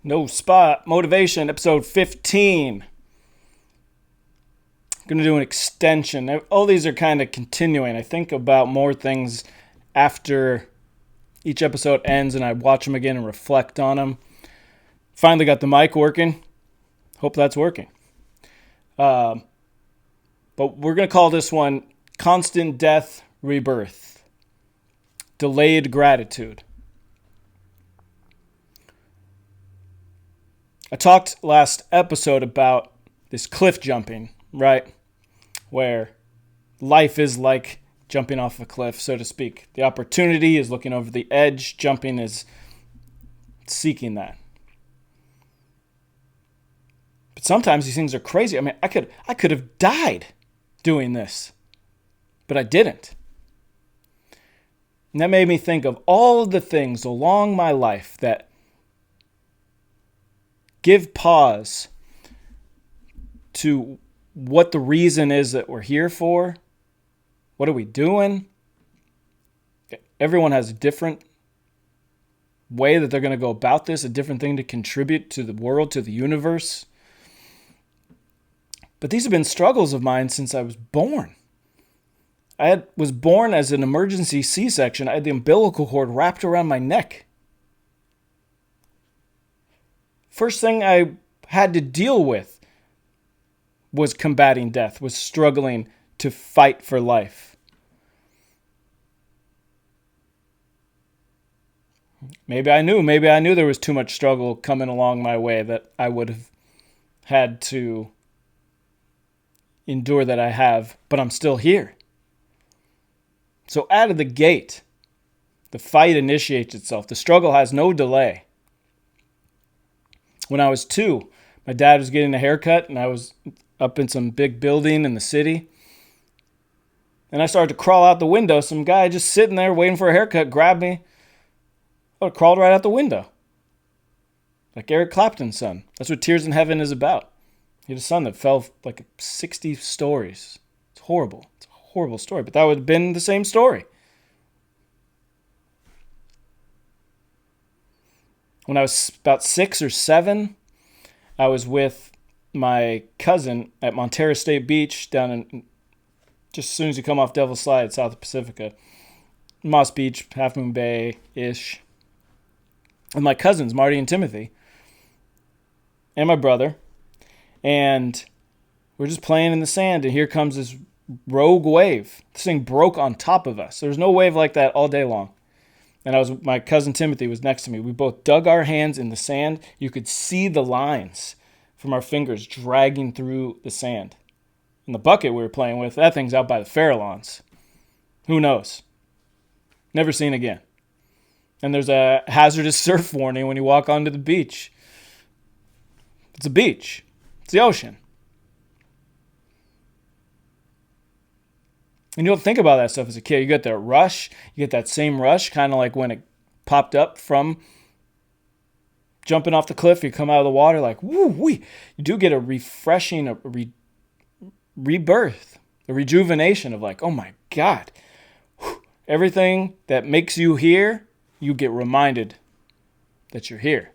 No Spot Motivation, episode 15. Going to do an extension. All these are kind of continuing. I think about more things after each episode ends and I watch them again and reflect on them. Finally got the mic working. Hope that's working. But we're going to call this one Constant Death, Rebirth. Delayed Gratitude. I talked last episode about this cliff jumping, right? Where life is like jumping off a cliff, so to speak. The opportunity is looking over the edge. Jumping is seeking that. But sometimes these things are crazy. I mean, I could have died doing this, but I didn't. And that made me think of all of the things along my life that give pause to what the reason is that we're here for. What are we doing? Everyone has a different way that they're going to go about this, a different thing to contribute to the world, to the universe. But these have been struggles of mine since I was born. I was born as an emergency C-section. I had the umbilical cord wrapped around my neck. First thing I had to deal with was combating death, was struggling to fight for life. Maybe I knew there was too much struggle coming along my way that I would have had to endure that I have, but I'm still here. So out of the gate, the fight initiates itself. The struggle has no delay. When I was 2, my dad was getting a haircut, and I was up in some big building in the city. And I started to crawl out the window. Some guy just sitting there waiting for a haircut grabbed me. I would have crawled right out the window. Like Eric Clapton's son. That's what Tears in Heaven is about. He had a son that fell like 60 stories. It's horrible. It's a horrible story. But that would have been the same story. When I was about 6 or 7, I was with my cousin at Montera State Beach down in, just as soon as you come off Devil's Slide, south of Pacifica. Moss Beach, Half Moon Bay-ish. And my cousins, Marty and Timothy, and my brother. And we're just playing in the sand, and here comes this rogue wave. This thing broke on top of us. There was no wave like that all day long. And my cousin Timothy was next to me. We both dug our hands in the sand. You could see the lines from our fingers dragging through the sand. And the bucket we were playing with, that thing's out by the Farallons. Who knows? Never seen again. And there's a hazardous surf warning when you walk onto the beach. It's a beach. It's the ocean. And you don't think about that stuff as a kid. You get that rush. You get that same rush, kind of like when it popped up from jumping off the cliff. You come out of the water like, woo-wee. You do get a refreshing rebirth, a rejuvenation of like, oh my God. Everything that makes you here, you get reminded that you're here.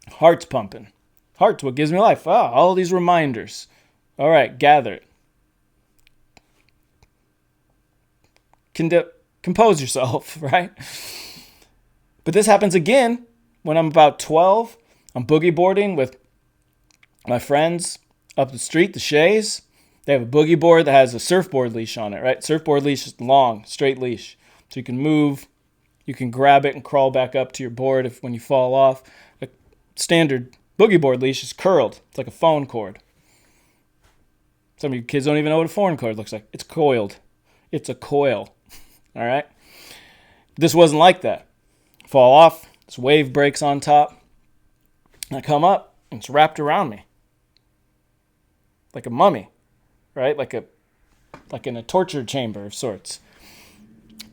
Heart's pumping. Heart's what gives me life. All these reminders. All right, gather it. Compose yourself, right? But this happens again when I'm about 12. I'm boogie boarding with my friends up the street, the Shays. They have a boogie board that has a surfboard leash on it, right? Surfboard leash is long, straight leash. So you can move, you can grab it and crawl back up to your board when you fall off. A standard boogie board leash is curled. It's like a phone cord. Some of you kids don't even know what a phone cord looks like. It's coiled. It's a coil. All right? This wasn't like that. Fall off. This wave breaks on top. And I come up, and it's wrapped around me. Like a mummy. Right? Like in a torture chamber of sorts.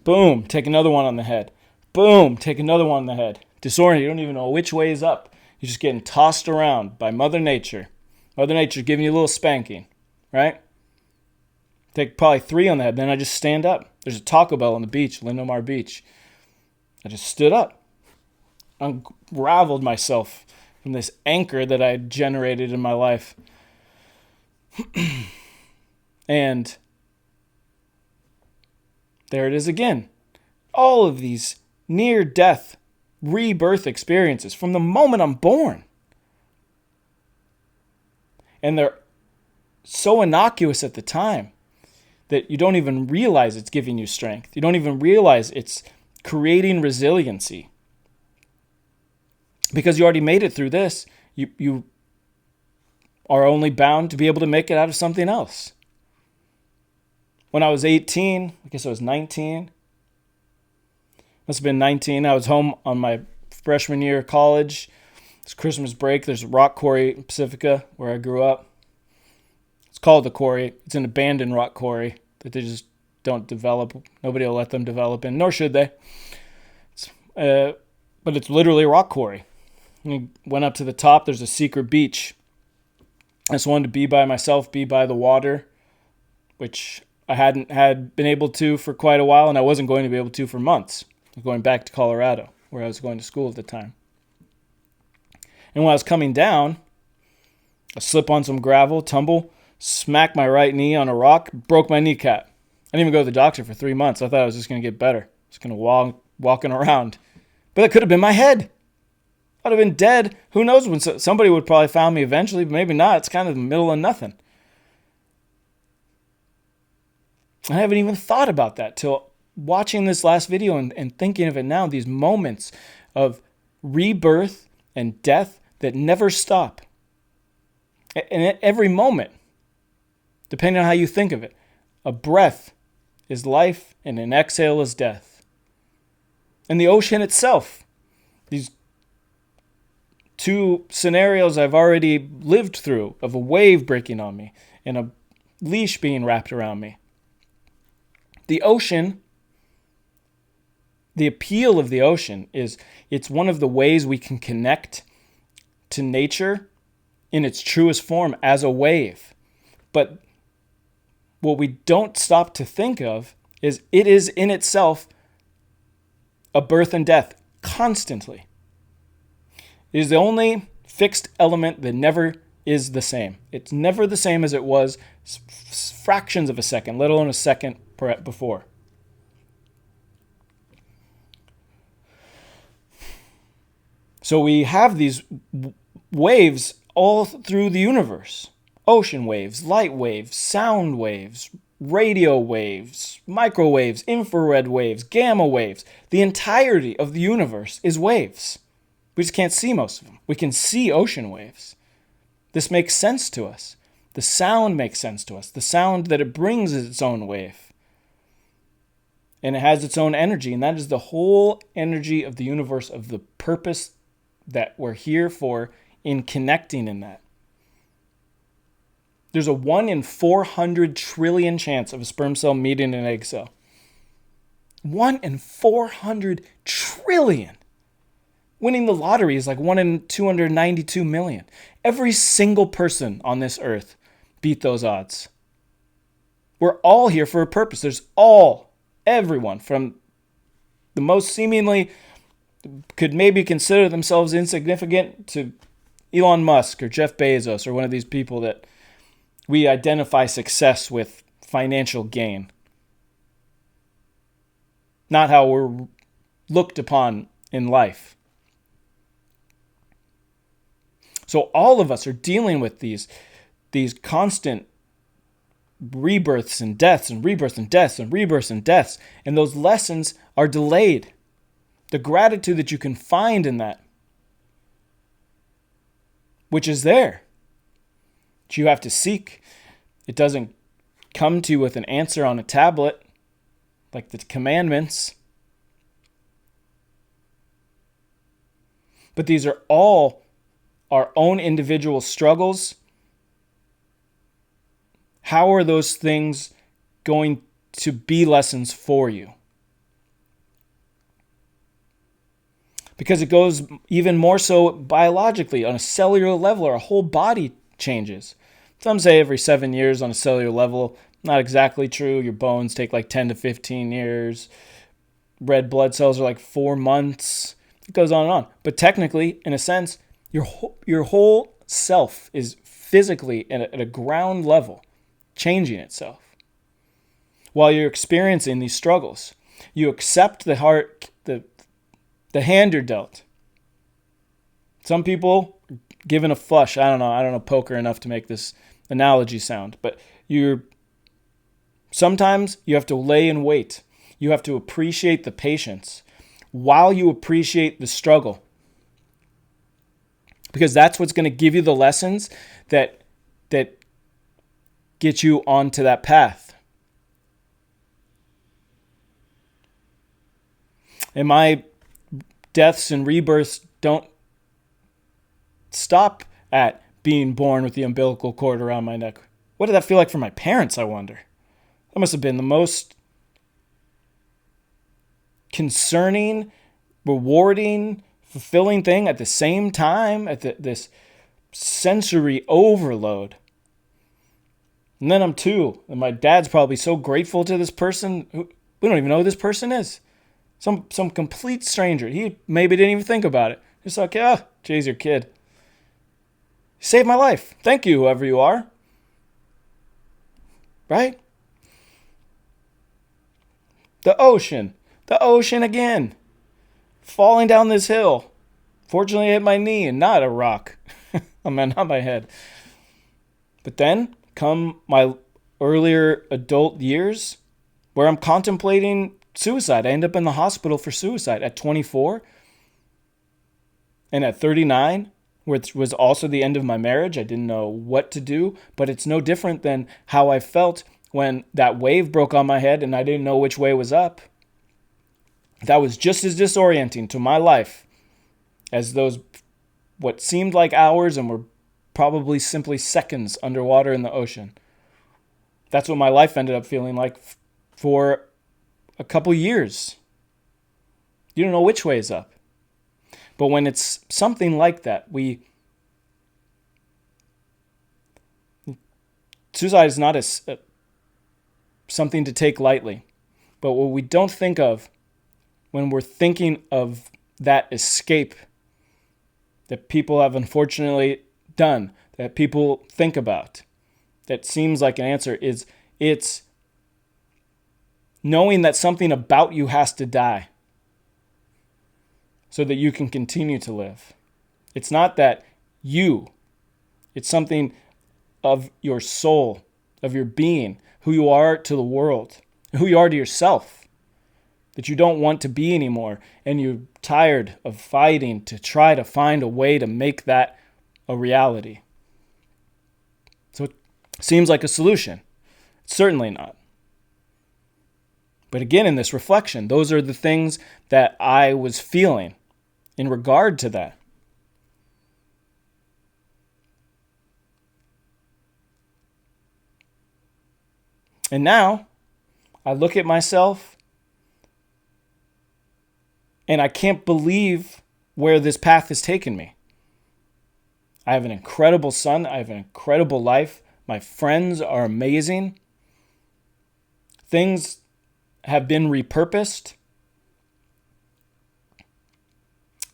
Boom. Take another one on the head. Boom. Take another one on the head. Disoriented. You don't even know which way is up. You're just getting tossed around by Mother Nature. Mother Nature giving you a little spanking. Right? Take probably 3 on the head. Then I just stand up. There's a Taco Bell on the beach, Lindomar Beach. I just stood up. unraveled myself from this anchor that I had generated in my life. And there it is again. All of these near-death rebirth experiences from the moment I'm born. And they're so innocuous at the time that you don't even realize it's giving you strength. You don't even realize it's creating resiliency. Because you already made it through this, you are only bound to be able to make it out of something else. When I was 18, I guess I was 19. Must have been 19. I was home on my freshman year of college. It's Christmas break. There's a rock quarry in Pacifica where I grew up. It's called the quarry. It's an abandoned rock quarry that they just don't develop. Nobody will let them develop in, nor should they. But it's literally a rock quarry. We went up to the top. There's a secret beach. I just wanted to be by myself, be by the water, which I hadn't been able to for quite a while, and I wasn't going to be able to for months. I was going back to Colorado, where I was going to school at the time. And when I was coming down, I slipped on some gravel, tumble, smacked my right knee on a rock, broke my kneecap. I didn't even go to the doctor for 3 months. I thought I was just going to get better. I was going to walking around. But that could have been my head. I'd have been dead. Who knows when somebody would probably found me eventually, but maybe not. It's kind of the middle of nothing. I haven't even thought about that till watching this last video and thinking of it now, these moments of rebirth and death that never stop. And at every moment, depending on how you think of it, a breath is life and an exhale is death. And the ocean itself, these two scenarios I've already lived through of a wave breaking on me and a leash being wrapped around me. The ocean, the appeal of the ocean is it's one of the ways we can connect to nature in its truest form as a wave. But what we don't stop to think of is it is in itself a birth and death constantly. It is the only fixed element that never is the same. It's never the same as it was fractions of a second, let alone a second before. So we have these waves all through the universe. Ocean waves, light waves, sound waves, radio waves, microwaves, infrared waves, gamma waves. The entirety of the universe is waves. We just can't see most of them. We can see ocean waves. This makes sense to us. The sound makes sense to us. The sound that it brings is its own wave. And it has its own energy, and that is the whole energy of the universe, of the purpose that we're here for in connecting in that. There's a 1 in 400 trillion chance of a sperm cell meeting an egg cell. 1 in 400 trillion. Winning the lottery is like 1 in 292 million. Every single person on this earth beat those odds. We're all here for a purpose. Everyone from the most seemingly could maybe consider themselves insignificant to Elon Musk or Jeff Bezos or one of these people that we identify success with financial gain. Not how we're looked upon in life. So all of us are dealing with these constant rebirths and deaths and rebirths and deaths and rebirths and deaths. And those lessons are delayed. The gratitude that you can find in that, which is there, that you have to seek. It doesn't come to you with an answer on a tablet like the commandments. But these are all our own individual struggles. How are those things going to be lessons for you? Because it goes even more so biologically. On a cellular level, our whole body changes. Some say every 7 years on a cellular level. Not exactly true. Your bones take like 10 to 15 years. Red blood cells are like 4 months. It goes on and on. But technically, in a sense, your whole self is physically at a ground level changing itself while you're experiencing these struggles. You accept the hand you're dealt. Some people given a flush. I don't know poker enough to make this analogy sound, but sometimes you have to lay in wait. You have to appreciate the patience while you appreciate the struggle. Because that's what's going to give you the lessons that get you onto that path. And my deaths and rebirths don't stop at being born with the umbilical cord around my neck. What did that feel like for my parents, I wonder? That must have been the most concerning, rewarding, fulfilling thing at the same time, at this sensory overload. And then I'm 2, and my dad's probably so grateful to this person. We don't even know who this person is. Some complete stranger. He maybe didn't even think about it. Just like, Jay's your kid. You saved my life. Thank you, whoever you are. Right? The ocean again. Falling down this hill. Fortunately, I hit my knee and not a rock. Not my head. But then come my earlier adult years where I'm contemplating suicide. I end up in the hospital for suicide at 24 and at 39, which was also the end of my marriage. I didn't know what to do, but it's no different than how I felt when that wave broke on my head and I didn't know which way was up. That was just as disorienting to my life as those what seemed like hours and were probably simply seconds underwater in the ocean. That's what my life ended up feeling like for a couple years. You don't know which way is up. But when it's something like that, suicide is not something to take lightly. But what we don't think of when we're thinking of that escape that people have unfortunately done, that people think about, that seems like an answer, is it's knowing that something about you has to die so that you can continue to live. It's not that it's something of your soul, of your being, who you are to the world, who you are to yourself, that you don't want to be anymore, and you're tired of fighting to try to find a way to make that a reality. So it seems like a solution. It's certainly not. But again, in this reflection, those are the things that I was feeling in regard to that. And now I look at myself and I can't believe where this path has taken me. I have an incredible son. I have an incredible life. My friends are amazing. Things have been repurposed.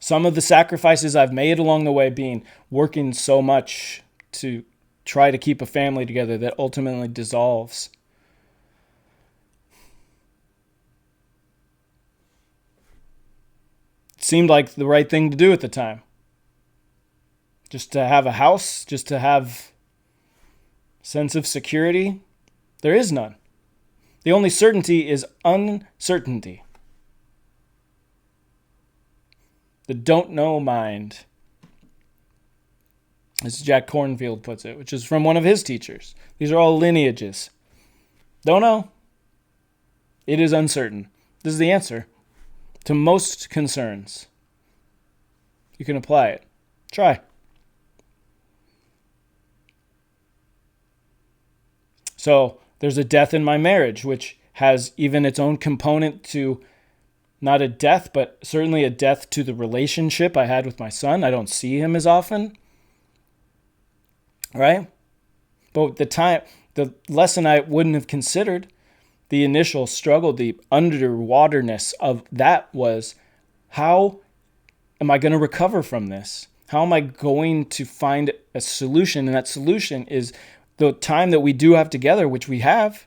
Some of the sacrifices I've made along the way being working so much to try to keep a family together that ultimately dissolves. It seemed like the right thing to do at the time. Just to have a house, just to have a sense of security. There is none. The only certainty is uncertainty. The don't know mind, as Jack Kornfield puts it, which is from one of his teachers. These are all lineages. Don't know. It is uncertain. This is the answer to most concerns. You can apply it. Try. So there's a death in my marriage, which has even its own component to not a death, but certainly a death to the relationship I had with my son. I don't see him as often. Right? But the lesson I wouldn't have considered, the initial struggle, the underwaterness of that was how am I going to recover from this? How am I going to find a solution? And that solution is the time that we do have together, which we have,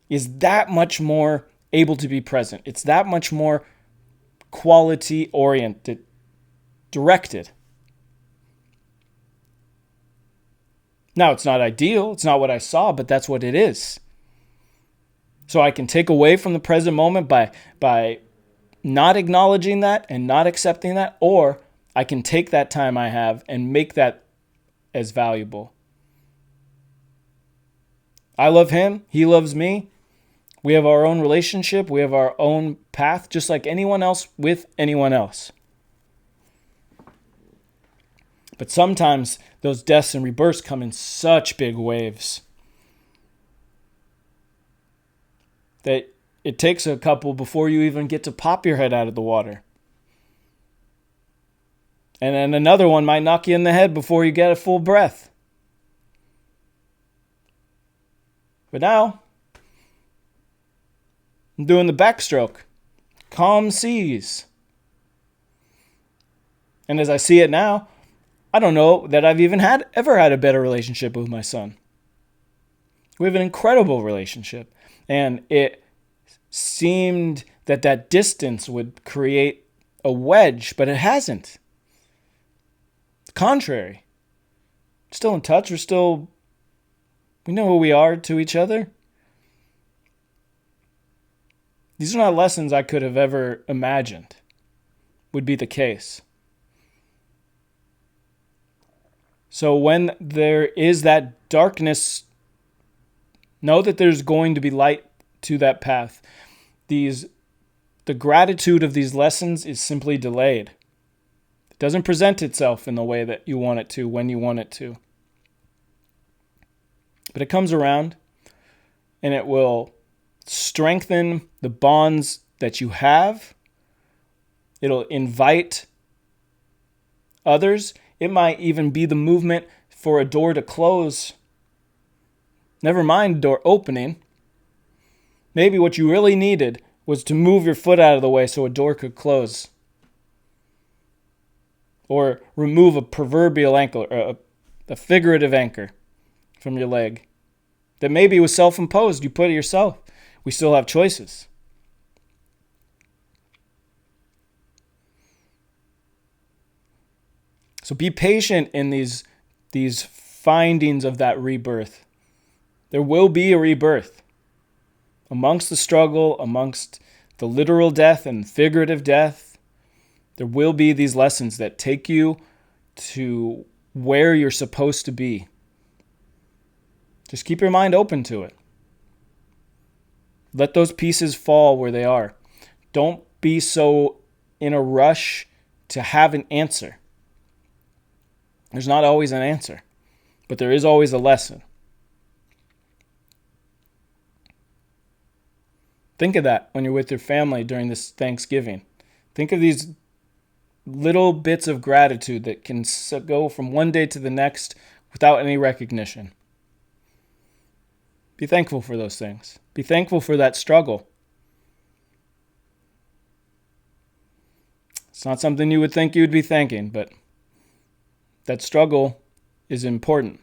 is that much more able to be present. It's that much more quality oriented, directed. Now, it's not ideal. It's not what I saw, but that's what it is. So I can take away from the present moment by not acknowledging that and not accepting that, or I can take that time I have and make that as valuable. I love him. He loves me. We have our own relationship. We have our own path, just like anyone else with anyone else. But sometimes those deaths and rebirths come in such big waves that it takes a couple before you even get to pop your head out of the water. And then another one might knock you in the head before you get a full breath. But now, I'm doing the backstroke. Calm seas. And as I see it now, I don't know that I've even ever had a better relationship with my son. We have an incredible relationship. And it seemed that distance would create a wedge, but it hasn't. The contrary. Still in touch. We know who we are to each other. These are not lessons I could have ever imagined would be the case. So when there is that darkness, know that there's going to be light to that path. The gratitude of these lessons is simply delayed. It doesn't present itself in the way that you want it to, when you want it to. But it comes around, and it will strengthen the bonds that you have. It'll invite others. It might even be the movement for a door to close. Never mind door opening. Maybe what you really needed was to move your foot out of the way so a door could close. Or remove a proverbial ankle, or a figurative anchor from your leg. That maybe was self-imposed. You put it yourself. We still have choices. So be patient in these findings of that rebirth. There will be a rebirth. Amongst the struggle, amongst the literal death and figurative death, there will be these lessons that take you to where you're supposed to be. Just keep your mind open to it. Let those pieces fall where they are. Don't be so in a rush to have an answer. There's not always an answer, but there is always a lesson. Think of that when you're with your family during this Thanksgiving. Think of these little bits of gratitude that can go from one day to the next without any recognition. Be thankful for those things. Be thankful for that struggle. It's not something you would think you would be thanking, but that struggle is important.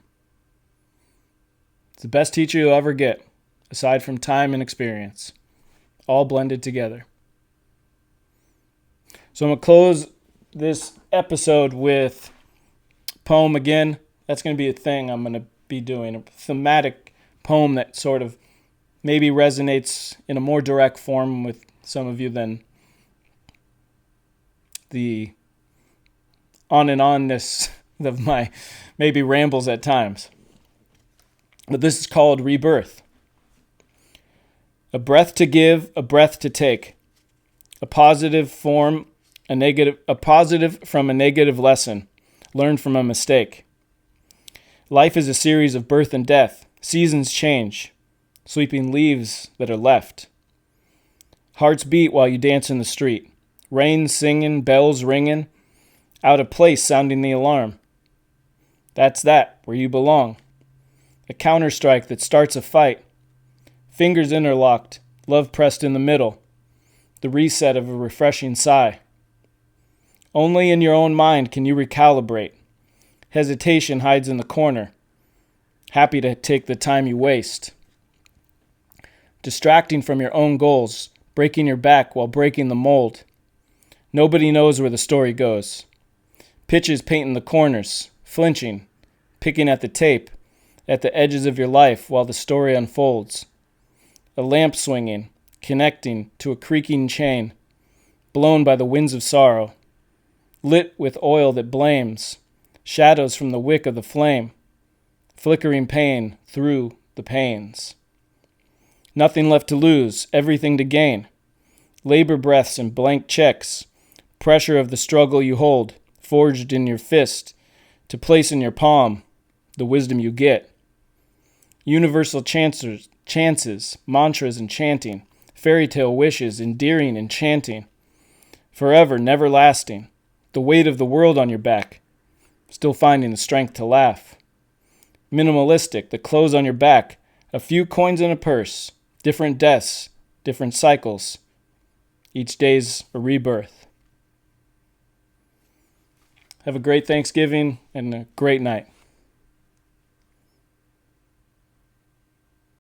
It's the best teacher you'll ever get, aside from time and experience, all blended together. So I'm going to close this episode with a poem again. That's going to be a thing I'm going to be doing, a thematic poem that sort of maybe resonates in a more direct form with some of you than the on and onness of my maybe rambles at times. But this is called Rebirth. A breath to give, a breath to take. A positive from a negative lesson learned from a mistake. Life is a series of birth and death. Seasons change, sweeping leaves that are left. Hearts beat while you dance in the street. Rain singing, bells ringing, out of place sounding the alarm. That's that, where you belong. A counterstrike that starts a fight. Fingers interlocked, love pressed in the middle. The reset of a refreshing sigh. Only in your own mind can you recalibrate. Hesitation hides in the corner, happy to take the time you waste. Distracting from your own goals, breaking your back while breaking the mold. Nobody knows where the story goes. Pitches painting the corners, flinching, picking at the tape, at the edges of your life while the story unfolds. A lamp swinging, connecting to a creaking chain, blown by the winds of sorrow, lit with oil that blames, shadows from the wick of the flame, flickering pain through the pains. Nothing left to lose, everything to gain. Labor breaths and blank checks, pressure of the struggle you hold, forged in your fist, to place in your palm the wisdom you get. Universal chances, mantras and chanting, fairy tale wishes, endearing and chanting. Forever, never lasting, the weight of the world on your back, still finding the strength to laugh. Minimalistic, the clothes on your back, a few coins in a purse, different deaths, different cycles. Each day's a rebirth. Have a great Thanksgiving and a great night.